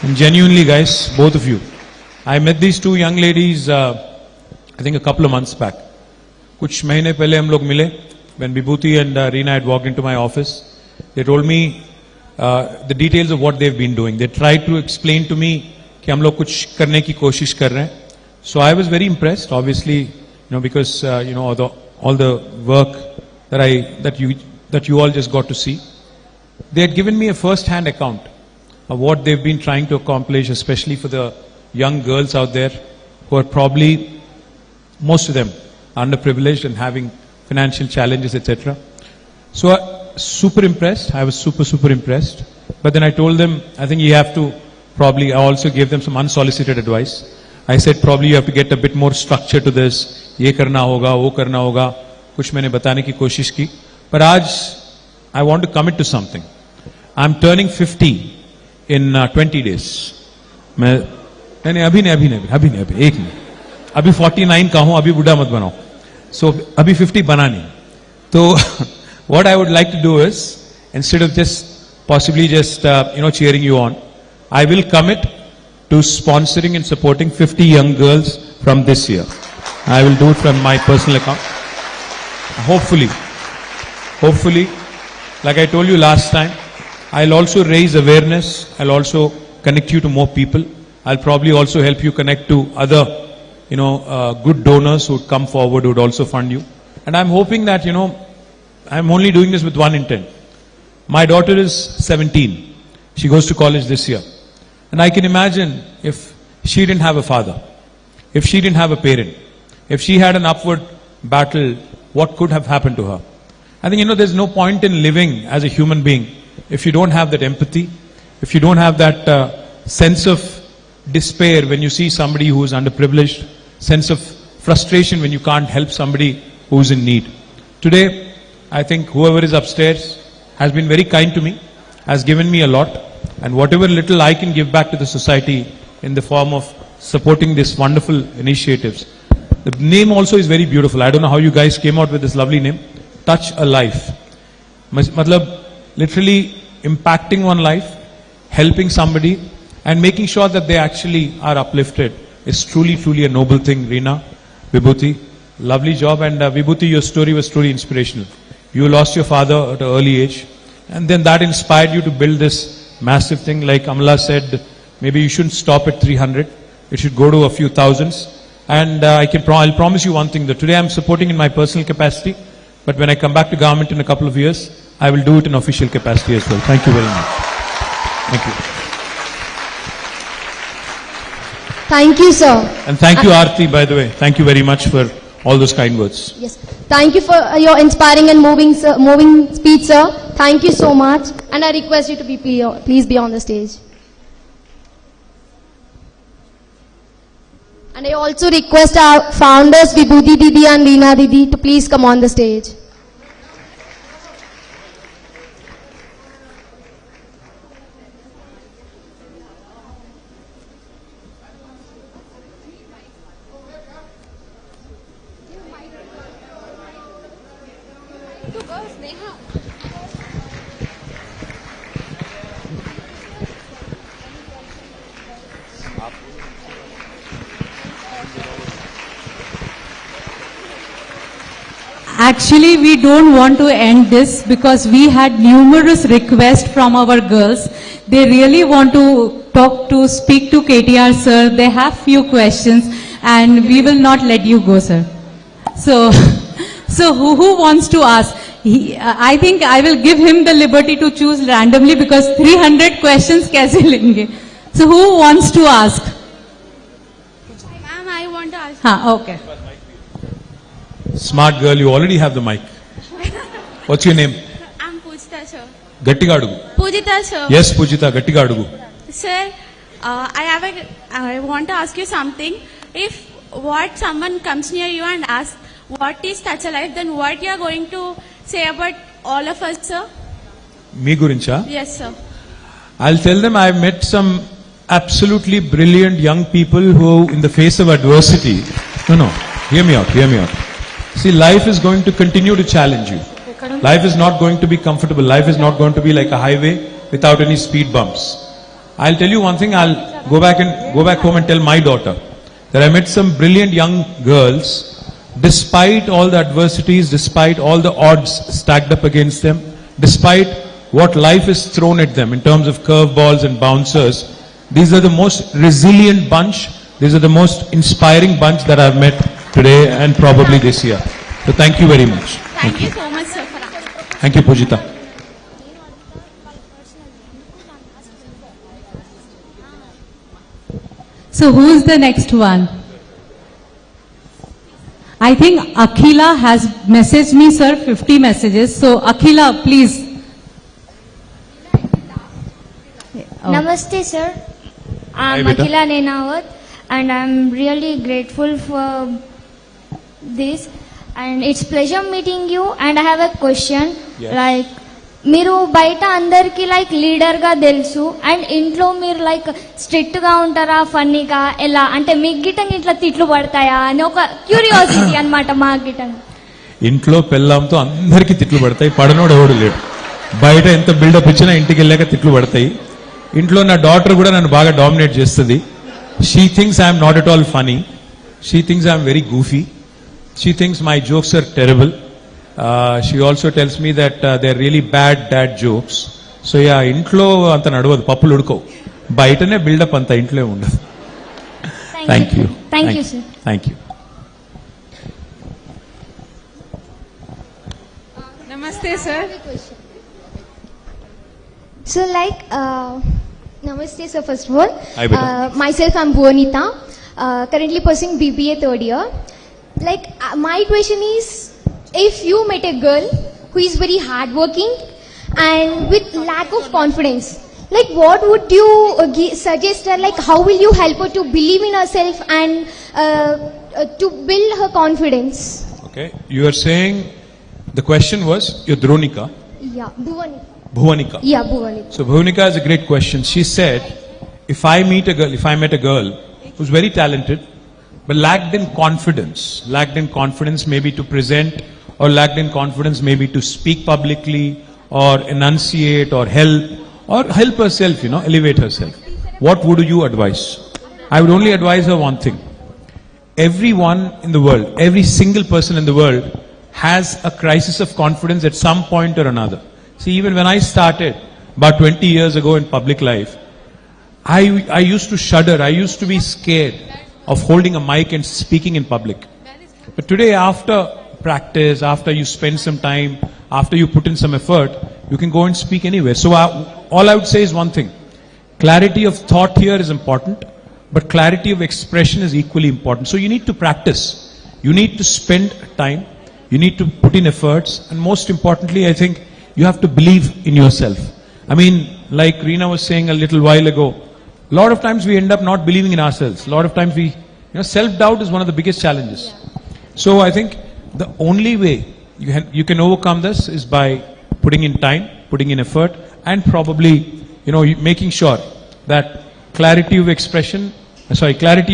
And genuinely, guys, both of you, I met these two young ladies, I think a couple of months back. Kuch mahine pehle hum log mile. When Vibhuti and Reena had walked into my office, they told me the details of what they've been doing. They tried to explain to me कि हम लोग कुछ करने की कोशिश कर रहे हैं. So I was very impressed, obviously, because all the work that you all just got to see. They had given me a first-hand account of what they've been trying to accomplish, especially for the young girls out there who are probably, most of them, underprivileged and having financial challenges, etc. So super impressed. I was super impressed. But then I told them, I think you have to probably, I also gave them some unsolicited advice. I said probably you have to get a bit more structure to this. ये करना होगा, वो करना होगा. कुछ मैंने बताने की कोशिश की. But आज I want to commit to something. I'm turning 50 in 20 days. नहीं अभी एक नहीं. अभी 49 का हूँ, अभी बुढ़ा मत बनाओ. So अभी 50 बना नहीं. So what I would like to do is, instead of just possibly just cheering you on, I will commit to sponsoring and supporting 50 young girls from this year. I will do it from my personal account. Hopefully, like I told you last time, I'll also raise awareness. I'll also connect you to more people. I'll probably also help you connect to other, good donors who would come forward, who would also fund you. And I'm hoping that, I'm only doing this with one intent. My daughter is 17. She goes to college this year. And I can imagine if she didn't have a father, if she didn't have a parent, if she had an upward battle, what could have happened to her? I think, there's no point in living as a human being if you don't have that empathy, if you don't have that sense of despair when you see somebody who is underprivileged, sense of frustration when you can't help somebody who's in need. Today, I think whoever is upstairs has been very kind to me, has given me a lot, and whatever little I can give back to the society in the form of supporting these wonderful initiatives. The name also is very beautiful. I don't know how you guys came out with this lovely name. Touch a life. Matlab, literally impacting one life, helping somebody, and making sure that they actually are uplifted is truly a noble thing. Reena, Vibhuti, lovely job. And Vibhuti, your story was truly inspirational. You lost your father at an early age, and then that inspired you to build this massive thing. Like Amla said, maybe you shouldn't stop at 300. It should go to a few thousands. And I'll promise you one thing, that today I'm supporting in my personal capacity, but when I come back to government in a couple of years, I will do it in official capacity as well. Thank you very much. Thank you. Thank you, sir. And thank you, Aarti, by the way. Thank you very much for all those kind words. Yes. Thank you for your inspiring and moving speech, sir. Thank you so much. And I request you to please be on the stage. And I also request our founders, Vibhuti Didi and Reena Didi, to please come on the stage. Actually, we don't want to end this because we had numerous requests from our girls. They really want to speak to KTR, sir. They have few questions and we will not let you go, sir. So who wants to ask? I think I will give him the liberty to choose randomly because 300 questions kaise lenge. So who wants to ask? Ma'am, I want to ask. Okay. Smart girl, you already have the mic. What's your name? I'm Pujita, sir. Gattiga adugu. Pujita, sir. Yes, Pujita, Gattiga adugu. Sir, I want to ask you something. If someone comes near you and asks, what is Touch a Life, then what you are going to say about all of us, sir? Me gurincha? Yes, sir. I'll tell them I've met some absolutely brilliant young people who, in the face of adversity, hear me out. See, life is going to continue to challenge you. Life is not going to be comfortable. Life is not going to be like a highway without any speed bumps. I'll tell you one thing, I'll go back home and tell my daughter that I met some brilliant young girls, despite all the adversities, despite all the odds stacked up against them, despite what life has thrown at them in terms of curveballs and bouncers, these are the most resilient bunch, these are the most inspiring bunch that I've met today and probably this year. So thank you very much. Thank you so much, sir, for answering. Thank you, Pujita. So who is the next one? I think Akhila has messaged me, sir, 50 messages. So Akhila, please. Oh. Namaste, sir. I'm Hi, beta. Akhila Nenawat, and I'm really grateful for this. And it's pleasure meeting you. And I have a question. Yes. Like, మీరు బయట అందరికి like leader గా తెలుసు and ఇంట్లో మీరు like strict గా ఉంటారా ఫన్నీగా ఎలా అంటే మీకు గిట్టంగా ఇట్లా తిట్లు పడతాయా అని ఒక క్యూరియాసిటీ అన్నమాట మా గిట్టంగా. ఇంట్లో పెళ్ళాంతో అందరికీ తిట్లు పడతాయి, పడనోడు ఎవడు లేడు. బయట ఎంత బిల్డప్ ఇచ్చినా ఇంటికి వెళ్ళాక తిట్లు పడతాయి. ఇంట్లో నా డాటర్ కూడా నన్ను బాగా డామినేట్ చేస్తుంది. She thinks I'm not at all funny, she thinks I'm very goofy, she thinks my jokes are terrible. She also tells me that they're really bad dad jokes. So yeah, ఇంట్లో అంత నడవదు, పప్పులు ఉడుకోవు. బయటనే buildup అంత ఇంట్లో ఉండదు. Thank you. Thank you, sir. Thank you. Namaste, sir. So like, namaste sir first of all. Hi, beta. Myself I'm Bhuvanita, currently pursuing BBA third year. Like my question is, if you met a girl who is very hardworking and with lack of confidence, like what would you suggest her, like how will you help her to believe in herself and to build her confidence? Okay, you are saying the question was your Dronika, Yeah, Bhuvanika. Yeah, Bhuvanika. So Bhuvanika is a great question. She said, if I met a girl who's very talented but lacked in confidence maybe to present, or lacked in confidence maybe to speak publicly or enunciate or help herself, elevate herself, what would you advise? I would only advise her one thing. Everyone in the world, every single person in the world has a crisis of confidence at some point or another. See, even when I started about 20 years ago in public life, I used to shudder, I used to be scared of holding a mic and speaking in public. But today, after practice, after you spend some time, after you put in some effort, you can go and speak anywhere. So all I would say is one thing. Clarity of thought here is important, but clarity of expression is equally important. So you need to practice. You need to spend time. You need to put in efforts. And most importantly, I think you have to believe in yourself. I mean, like Reena was saying a little while ago, a lot of times we end up not believing in ourselves. A lot of times self-doubt is one of the biggest challenges. So I think the only way you can overcome this is by putting in time, putting in effort, and probably, making sure that clarity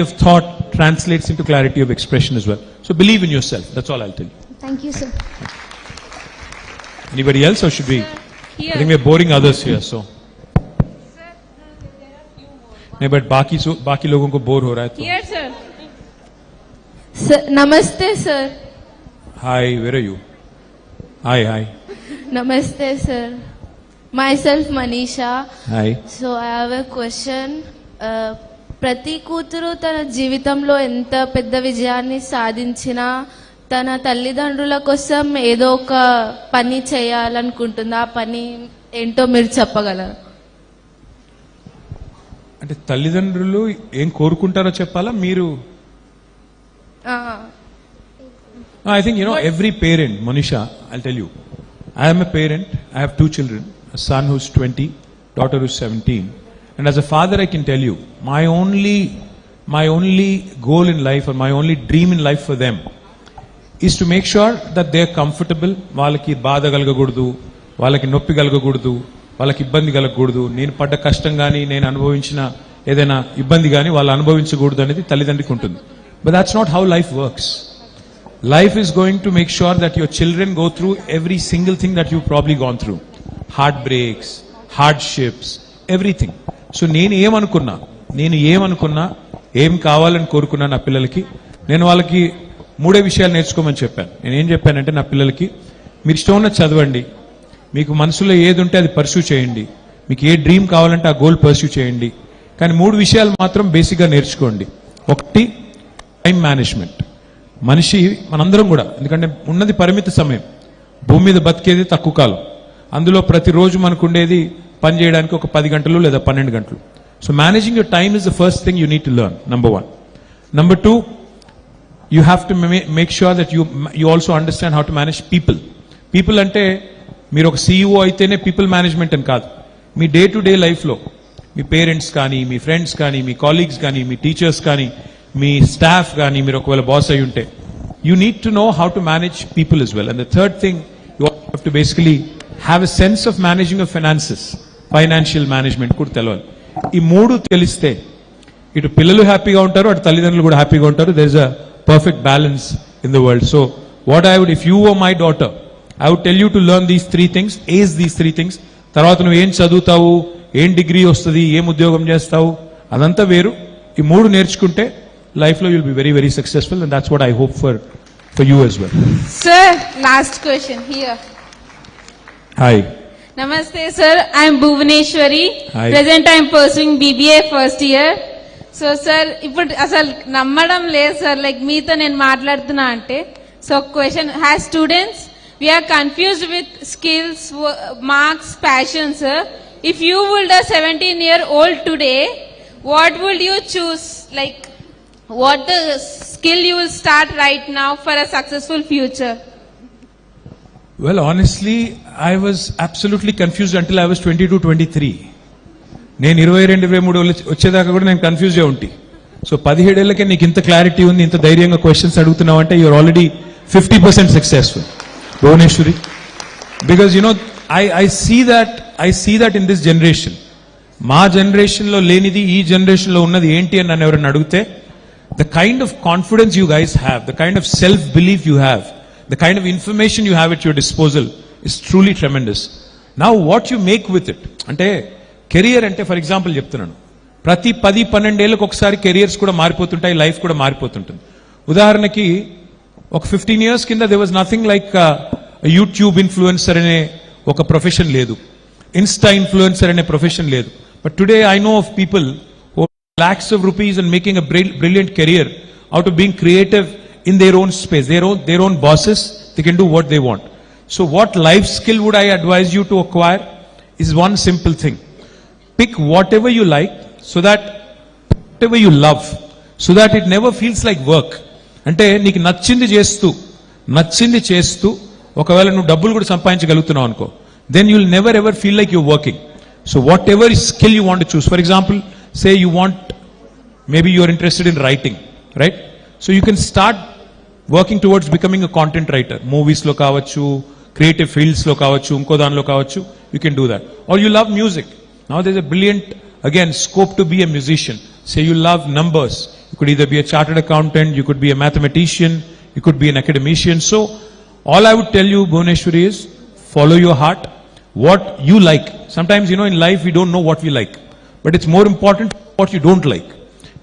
of thought translates into clarity of expression as well. So believe in yourself. That's all I'll tell you. Thank you, sir. Anybody else, or should we? Here. I think we're boring others here, so. नहीं, but बाकी लोगों को bore हो रहा है तो. Here, sir. Sir, namaste, sir. Hi, where are you? Hi. Namaste, sir. Myself, Manisha. Hi. So I have a question. ప్రతి కూతురు తన జీవితంలో ఎంత పెద్ద విజయాన్ని సాధించినా తన తల్లిదండ్రుల కోసం ఏదో ఒక పని చేయాలనుకుంటుంది. ఆ పని ఏంటో మీరు చెప్పగలరా? అంటే తల్లిదండ్రులు ఏం కోరుకుంటారో చెప్పాలా మీరు? I think, every parent, Manisha, I'll tell you. I am a parent. I have 2 children, a son who's 20, daughter who's 17. And as a father, I can tell you, my only goal in life, or my only dream in life for them is to make sure that they're comfortable. వాళ్ళకి బాధ కలగకూడదు, వాళ్ళకి నొప్పి కలగకూడదు, వాళ్ళకి ఇబ్బంది కలగకూడదు. నేను పడ్డ కష్టం కానీ, నేను అనుభవించిన ఏదైనా ఇబ్బంది కానీ వాళ్ళు అనుభవించకూడదు అనేది తల్లిదండ్రికి ఉంటుంది. But that's not how life works. Life is going to make sure that your children go through every single thing that you've probably gone through. Heartbreaks, hardships, everything. So నేను ఏమనుకున్నా ఏం కావాలని కోరుకున్నా నా పిల్లలకి, నేను వాళ్ళకి 3 విషయాలు నేర్చుకోమని చెప్పాను. నేను ఏం చెప్పానంటే నా పిల్లలకి, మీరు ఇష్టం ఉన్న చదవండి, మీకు మనసులో ఏది ఉంటే అది పర్సూ చేయండి, మీకు ఏ డ్రీమ్ కావాలంటే ఆ గోల్ పర్సూ చేయండి, కానీ 3 విషయాలు మాత్రం బేసిక్గా నేర్చుకోండి. ఒకటి, టైం మేనేజ్మెంట్. మనిషి మనందరం కూడా, ఎందుకంటే ఉన్నది పరిమిత సమయం, భూమి మీద బతికేది తక్కువ కాలం, అందులో ప్రతిరోజు మనకు ఉండేది పని చేయడానికి ఒక 10 గంటలు లేదా 12 గంటలు. So managing your time is the first thing you need to learn, number 1. Number 2, you have to make sure that you also understand how to manage people. People అంటే మీరు ఒక CEO అయితేనే పీపుల్ మేనేజ్మెంట్ అని కాదు. మీ day to day లైఫ్లో మీ parents కానీ, మీ friends కానీ, మీ colleagues కానీ, మీ టీచర్స్ కానీ, మీ స్టాఫ్ కానీ, మీరు ఒకవేళ బాస్ అయి ఉంటే, you need to know how to manage people as well. And the third thing, you have to basically have a sense of managing your finances, financial management కూడా తెలవాలి. ఈ 3 తెలిస్తే ఇటు పిల్లలు హ్యాపీగా ఉంటారు, అటు తల్లిదండ్రులు కూడా హ్యాపీగా ఉంటారు. there is a perfect balance in the world. So what I would, if you were my daughter, I would tell you to learn these 3 things, ace these 3 things. తర్వాత నువ్వు ఏం చదువుతావు, ఏం డిగ్రీ వస్తుంది, ఏం ఉద్యోగం చేస్తావు, అదంతా వేరు. ఈ 3 నేర్చుకుంటే లైఫ్లో you'll be very, very successful, and that's what I hope for you as well. Sir, last question here. Hi. Namaste sir, I am Bhuvaneshwari. Hi. Present I am pursuing BBA first year. So sir ఇప్పుడు అసలు నమ్మడం లేదు sir, like మీతో నేను మాట్లాడుతున్నా అంటే. So question, has students we are confused with skills, marks, passion sir. If you would a 17-year-old today, what would you choose? Like what the skill you will start right now for a successful future? Well, honestly, I was absolutely confused until I was 22, 23. నేను 22, 23 వచ్చేదాకా కూడా నేను confuse అయి ఉంటి. So 17 ఏళ్ళకే నీకు ఇంత clarity ఉంది, ఇంత ధైర్యంగా క్వశ్చన్స్ అడుగుతున్నావు అంటే you're already 50% successful, Bhuvaneshwari. Because you know I see that in this generation. మా జనరేషన్లో లేనిది ఈ జనరేషన్లో ఉన్నది ఏంటి అని నన్ను ఎవరైనా అడిగితే, the kind of confidence you guys have, the kind of self belief you have, the kind of information you have at your disposal is truly tremendous. Now what you make with it అంటే, career అంటే for example చెప్తున్నాను, ప్రతి 10-12 ఏళ్ళకి ఒకసారి careers కూడా మారిపోతుంటాయి, life కూడా మారిపోతుంటుంది. ఉదాహరణకి ఒక 15 years కింద there was nothing like YouTube influencer అనే ఒక ప్రొఫెషన్ లేదు, ఇన్స్టా ఇన్ఫ్లుయెన్సర్ అనే ప్రొఫెషన్ లేదు. But today I know of people who have lakhs of rupees and making a brilliant career out of being creative in their own space, their own bosses, they can do what they want. So what life skill would I advise you to acquire is one simple thing. Pick whatever you like, so that whatever you love, so that it never feels like work. అంటే నీకు నచ్చింది చేస్తూ ఒకవేళ నువ్వు డబ్బులు కూడా సంపాదించగలుగుతున్నావు అనుకో, then you'll never ever feel like you're working. So whatever skill you want to choose, for example, say you want, maybe you're interested in writing, right? So you can start working towards becoming a content writer. Movies లో కావచ్చు, creative fields లో కావచ్చు, ఇంకో దానిలో కావచ్చు, you can do that. Or you love music. Now there's a brilliant, again, scope to be a musician. Say you love numbers. You could either be a chartered accountant, you could be a mathematician, you could be an academician. So all I would tell you, Bhuvaneshwari, is follow your heart, what you like. Sometimes, you know, in life we don't know what we like, but it's more important what you don't like.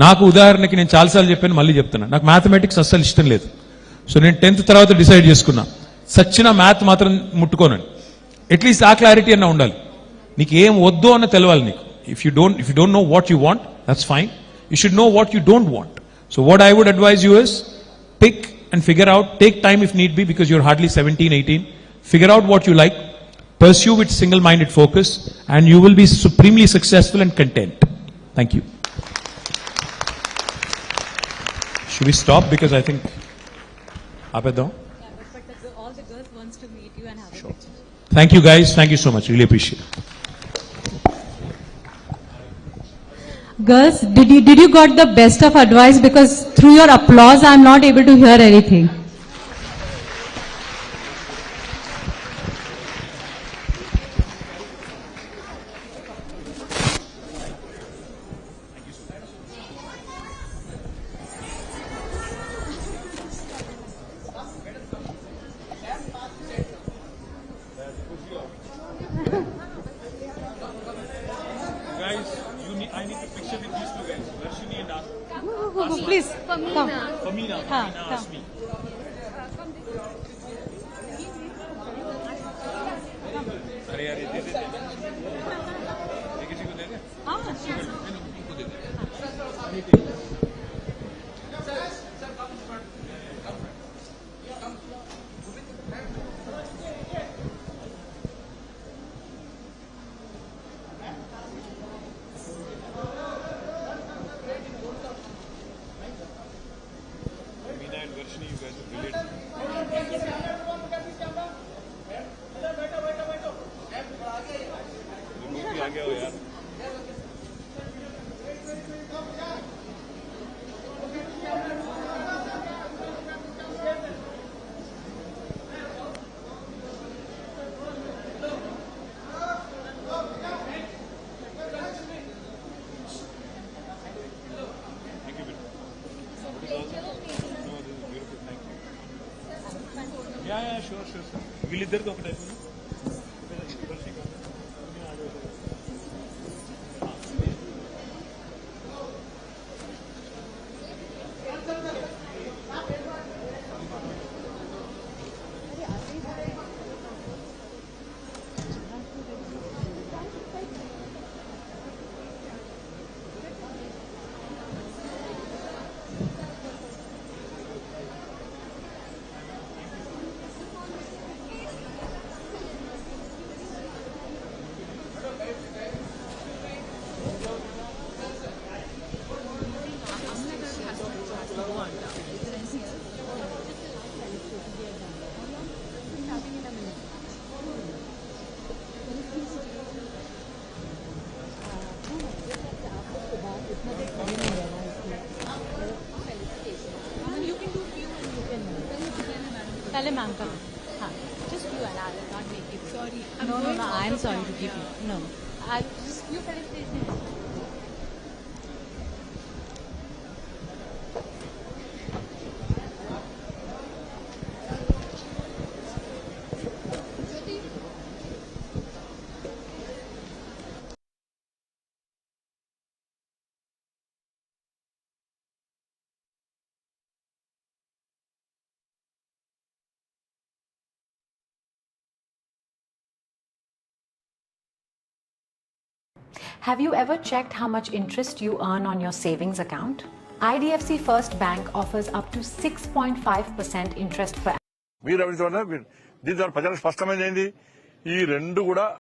నాకు ఉదాహరణకి నేను చాలాసార్లు చెప్పాను, మళ్ళీ చెప్తున్నా, నాకు mathematics అస్సలు ఇష్టం లేదు. సో నేను 10th తర్వాత డిసైడ్ చేసుకున్నా, సచ్చిన మ్యాథ్ మాత్రం ముట్టుకోనని. అట్లీస్ట్ ఆ క్లారిటీ అన్న ఉండాలి, నీకు ఏం వద్దు అన్న తెలవాలి నీకు. If you don't know what you want, that's fine. You should know what you don't want. So what I would advise you is pick and figure out, take time if need be, because you're hardly 17, 18. Figure out what you like, pursue with single-minded focus, and you will be supremely successful and content. Thank you. Should we stop? Because I think Abedon. All the girls wants to meet you and have a picture. Thank you guys. Thank you so much. Really appreciate it. Girls, did you got the best of advice? Because through your applause, I'm not able to hear anything. Guys, you need Please, come. Famina come. asked me. अरे यार ये दे देते हैं ये किसी को दे दे इनको दे दे Meena and Varshini, you guys are related. भी आ गया हो यार sure. వీళ్ళిద్దరితో ఒకటే पहले मैम का हाँ Just you and I will not make it. Sorry. no I am sorry to give you no I just you felicitate. Have you ever checked how much interest you earn on your savings account? IDFC First Bank offers up to 6.5% interest per annum. దీని ద్వారా ప్రజలకు స్పష్టమైనది ఈ రెండు కూడా